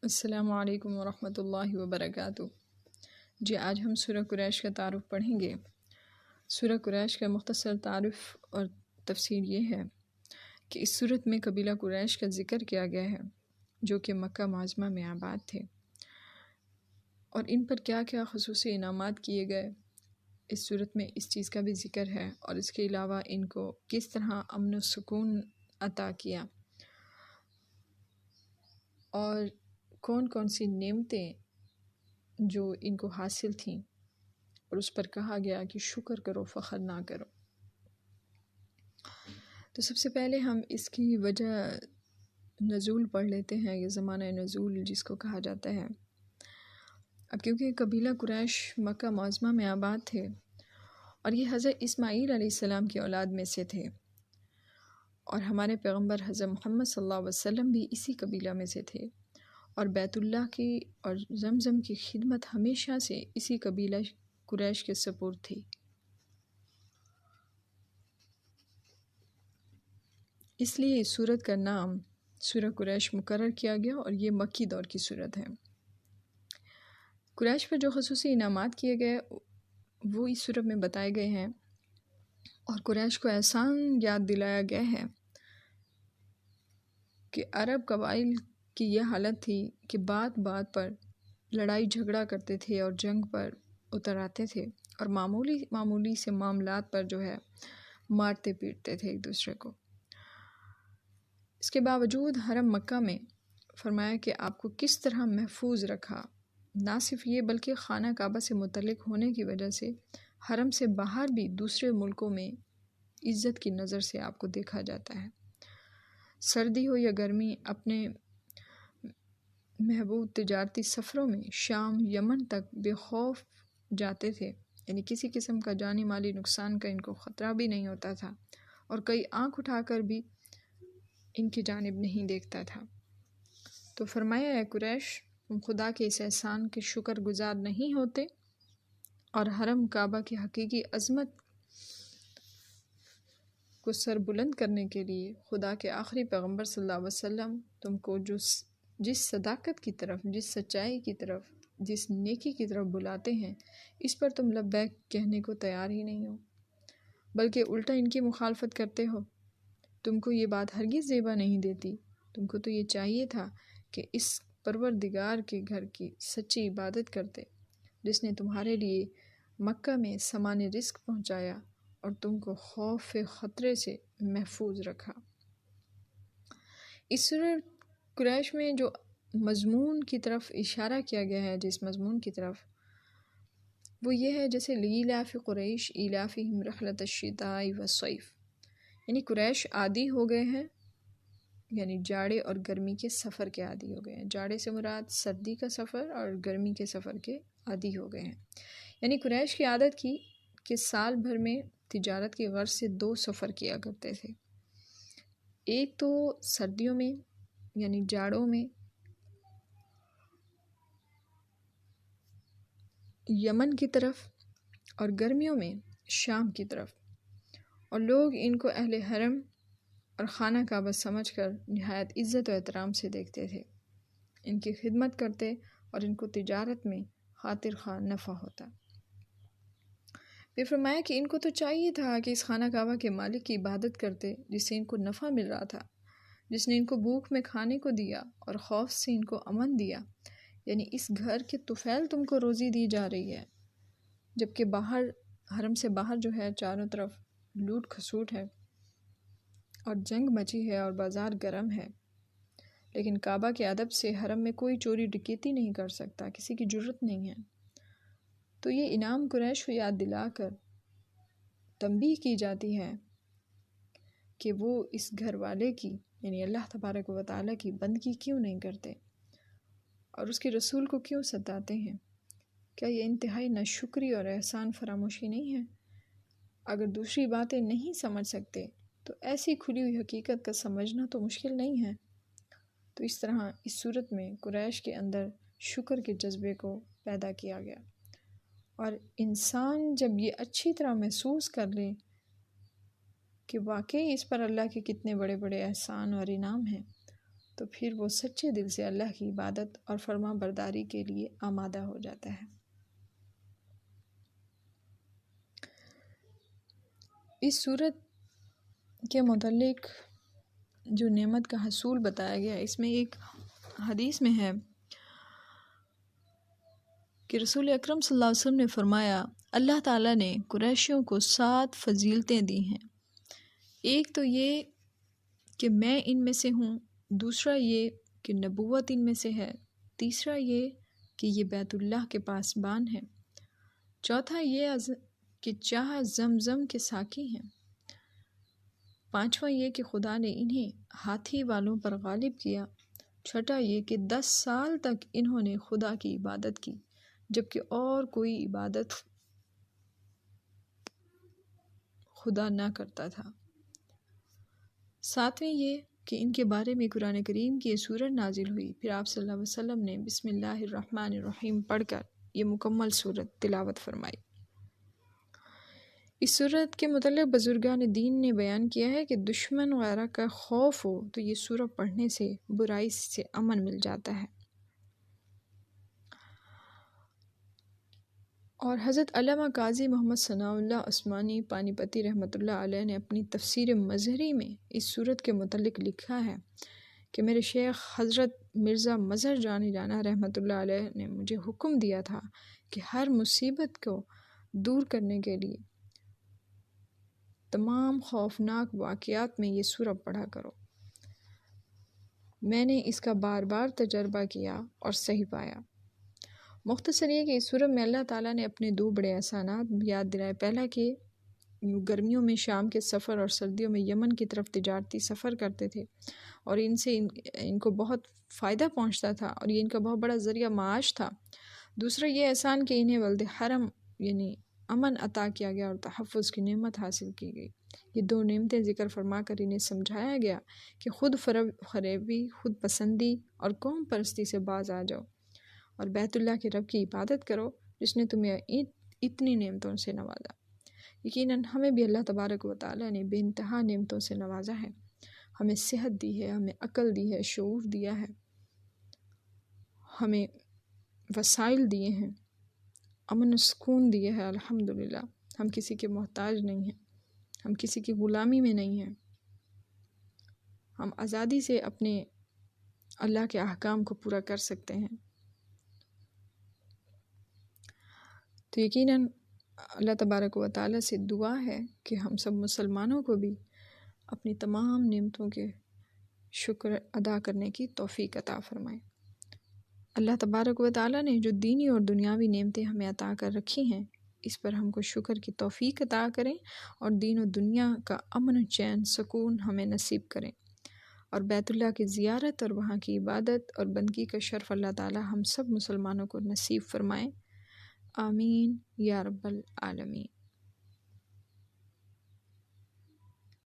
السلام علیکم ورحمۃ اللہ وبرکاتہ۔ جی آج ہم سورہ قریش کا تعارف پڑھیں گے۔ سورہ قریش کا مختصر تعارف اور تفسیر یہ ہے کہ اس سورت میں قبیلہ قریش کا ذکر کیا گیا ہے جو کہ مکہ معظمہ میں آباد تھے، اور ان پر کیا کیا خصوصی انعامات کیے گئے اس صورت میں اس چیز کا بھی ذکر ہے، اور اس کے علاوہ ان کو کس طرح امن و سکون عطا کیا اور کون کون سی نعمتیں جو ان کو حاصل تھیں، اور اس پر کہا گیا کہ شکر کرو فخر نہ کرو۔ تو سب سے پہلے ہم اس کی وجہ نزول پڑھ لیتے ہیں، یہ زمانہ نزول جس کو کہا جاتا ہے۔ اب کیونکہ قبیلہ قریش مکہ معظمہ میں آباد تھے اور یہ حضرت اسماعیل علیہ السلام کی اولاد میں سے تھے، اور ہمارے پیغمبر حضرت محمد صلی اللہ علیہ وسلم بھی اسی قبیلہ میں سے تھے، اور بیت اللہ کی اور زمزم کی خدمت ہمیشہ سے اسی قبیلہ قریش کے سپرد تھی۔ اس لیے اس سورت کا نام سورہ قریش مقرر کیا گیا، اور یہ مکی دور کی سورت ہے۔ قریش پر جو خصوصی انعامات کیے گئے وہ اس سورت میں بتائے گئے ہیں، اور قریش کو احسان یاد دلایا گیا ہے کہ عرب قبائل کی یہ حالت تھی کہ بات بات پر لڑائی جھگڑا کرتے تھے اور جنگ پر اتر آتے تھے، اور معمولی سے معاملات پر جو ہے مارتے پیٹتے تھے ایک دوسرے کو۔ اس کے باوجود حرم مکہ میں فرمایا کہ آپ کو کس طرح محفوظ رکھا، نہ صرف یہ بلکہ خانہ کعبہ سے متعلق ہونے کی وجہ سے حرم سے باہر بھی دوسرے ملکوں میں عزت کی نظر سے آپ کو دیکھا جاتا ہے۔ سردی ہو یا گرمی، اپنے محبوب تجارتی سفروں میں شام یمن تک بے خوف جاتے تھے، یعنی کسی قسم کا جانی مالی نقصان کا ان کو خطرہ بھی نہیں ہوتا تھا، اور کوئی آنکھ اٹھا کر بھی ان کی جانب نہیں دیکھتا تھا۔ تو فرمایا ہے قریش، تم خدا کے اس احسان کے شکر گزار نہیں ہوتے، اور حرم کعبہ کی حقیقی عظمت کو سر بلند کرنے کے لیے خدا کے آخری پیغمبر صلی اللہ علیہ وسلم تم کو جس صداقت کی طرف، جس سچائی کی طرف، جس نیکی کی طرف بلاتے ہیں، اس پر تم لبیک کہنے کو تیار ہی نہیں ہو، بلکہ الٹا ان کی مخالفت کرتے ہو۔ تم کو یہ بات ہرگز زیبا نہیں دیتی، تم کو تو یہ چاہیے تھا کہ اس پروردگار کے گھر کی سچی عبادت کرتے جس نے تمہارے لیے مکہ میں سامان رزق پہنچایا اور تم کو خوف خطرے سے محفوظ رکھا۔ اس سورہ قریش میں جو مضمون کی طرف اشارہ کیا گیا ہے، جس مضمون کی طرف، وہ یہ ہے جیسے لإیلاف قریش ایلافہم رحلۃ الشتاء والصیف، یعنی قریش عادی ہو گئے ہیں، یعنی جاڑے اور گرمی کے سفر کے عادی ہو گئے ہیں۔ جاڑے سے مراد سردی کا سفر، اور گرمی کے سفر کے عادی ہو گئے ہیں۔ یعنی قریش کی عادت کی کہ سال بھر میں تجارت کی غرض سے 2 سفر کیا کرتے تھے، ایک تو سردیوں میں یعنی جاڑوں میں یمن کی طرف، اور گرمیوں میں شام کی طرف، اور لوگ ان کو اہل حرم اور خانہ کعبہ سمجھ کر نہایت عزت و احترام سے دیکھتے تھے، ان کی خدمت کرتے، اور ان کو تجارت میں خاطر خواہ نفع ہوتا۔ پھر فرمایا کہ ان کو تو چاہیے تھا کہ اس خانہ کعبہ کے مالک کی عبادت کرتے جس سے ان کو نفع مل رہا تھا، جس نے ان کو بھوک میں کھانے کو دیا اور خوف سے ان کو امن دیا، یعنی اس گھر کے طفیل تم کو روزی دی جا رہی ہے، جبکہ باہر حرم سے باہر جو ہے چاروں طرف لوٹ کھسوٹ ہے اور جنگ مچی ہے اور بازار گرم ہے، لیکن کعبہ کے ادب سے حرم میں کوئی چوری ڈکیتی نہیں کر سکتا، کسی کی جرت نہیں ہے۔ تو یہ انعام قریش کو یاد دلا کر تنبیہ کی جاتی ہے کہ وہ اس گھر والے کی یعنی اللہ تبارک و تعالیٰ کی بندگی کیوں نہیں کرتے، اور اس کے رسول کو کیوں ستاتے ہیں۔ کیا یہ انتہائی ناشکری اور احسان فراموشی نہیں ہے؟ اگر دوسری باتیں نہیں سمجھ سکتے تو ایسی کھلی ہوئی حقیقت کا سمجھنا تو مشکل نہیں ہے۔ تو اس طرح اس صورت میں قریش کے اندر شکر کے جذبے کو پیدا کیا گیا، اور انسان جب یہ اچھی طرح محسوس کر لے کہ واقعی اس پر اللہ کے کتنے بڑے بڑے احسان اور انعام ہیں، تو پھر وہ سچے دل سے اللہ کی عبادت اور فرما برداری کے لیے آمادہ ہو جاتا ہے۔ اس صورت کے متعلق جو نعمت کا حصول بتایا گیا، اس میں ایک حدیث میں ہے کہ رسول اکرم صلی اللہ علیہ وسلم نے فرمایا، اللہ تعالیٰ نے قریشیوں کو 7 فضیلتیں دی ہیں۔ ایک تو یہ کہ میں ان میں سے ہوں، دوسرا یہ کہ نبوت ان میں سے ہے، تیسرا یہ کہ یہ بیت اللہ کے پاسبان ہے، چوتھا یہ کہ چاہ زمزم کے ساقی ہیں، پانچواں یہ کہ خدا نے انہیں ہاتھی والوں پر غالب کیا، چھٹا یہ کہ 10 سال تک انہوں نے خدا کی عبادت کی جبکہ اور کوئی عبادت خدا نہ کرتا تھا، ساتویں یہ کہ ان کے بارے میں قرآن کریم کی یہ سورت نازل ہوئی، پھر آپ صلی اللہ علیہ وسلم نے بسم اللہ الرحمن الرحیم پڑھ کر یہ مکمل سورت تلاوت فرمائی۔ اس سورت کے متعلق بزرگان دین نے بیان کیا ہے کہ دشمن وغیرہ کا خوف ہو تو یہ سورت پڑھنے سے برائی سے امن مل جاتا ہے۔ اور حضرت علامہ قاضی محمد ثناء اللہ عثمانی پانی پتی رحمۃ اللہ علیہ نے اپنی تفسیر مظہری میں اس سورت کے متعلق لکھا ہے کہ میرے شیخ حضرت مرزا مظہر جان جانا رحمۃ اللہ علیہ نے مجھے حکم دیا تھا کہ ہر مصیبت کو دور کرنے کے لیے تمام خوفناک واقعات میں یہ سورت پڑھا کرو۔ میں نے اس کا بار بار تجربہ کیا اور صحیح پایا۔ مختصر یہ کہ اس سورت میں اللہ تعالیٰ نے اپنے 2 بڑے احسانات یاد دلائے۔ پہلا کہ گرمیوں میں شام کے سفر اور سردیوں میں یمن کی طرف تجارتی سفر کرتے تھے اور ان سے ان کو بہت فائدہ پہنچتا تھا اور یہ ان کا بہت بڑا ذریعہ معاش تھا۔ دوسرا یہ احسان کہ انہیں ولد حرم یعنی امن عطا کیا گیا اور تحفظ کی نعمت حاصل کی گئی۔ یہ 2 نعمتیں ذکر فرما کر انہیں سمجھایا گیا کہ خود فریبی، خود پسندی اور قوم پرستی سے باز آ جاؤ اور بیت اللہ کے رب کی عبادت کرو جس نے تمہیں اتنی نعمتوں سے نوازا۔ یقیناً ہمیں بھی اللہ تبارک و تعالیٰ نے بے انتہا نعمتوں سے نوازا ہے، ہمیں صحت دی ہے، ہمیں عقل دی ہے، شعور دیا ہے، ہمیں وسائل دیے ہیں، امن و سکون دیے ہے۔ الحمدللہ ہم کسی کے محتاج نہیں ہیں، ہم کسی کی غلامی میں نہیں ہیں، ہم آزادی سے اپنے اللہ کے احکام کو پورا کر سکتے ہیں۔ تو یقیناً اللہ تبارک و تعالیٰ سے دعا ہے کہ ہم سب مسلمانوں کو بھی اپنی تمام نعمتوں کے شکر ادا کرنے کی توفیق عطا فرمائے۔ اللہ تبارک و تعالیٰ نے جو دینی اور دنیاوی نعمتیں ہمیں عطا کر رکھی ہیں اس پر ہم کو شکر کی توفیق عطا کریں اور دین و دنیا کا امن چین سکون ہمیں نصیب کریں، اور بیت اللہ کی زیارت اور وہاں کی عبادت اور بندگی کا شرف اللہ تعالیٰ ہم سب مسلمانوں کو نصیب فرمائیں۔ آمین یا رب العالمین۔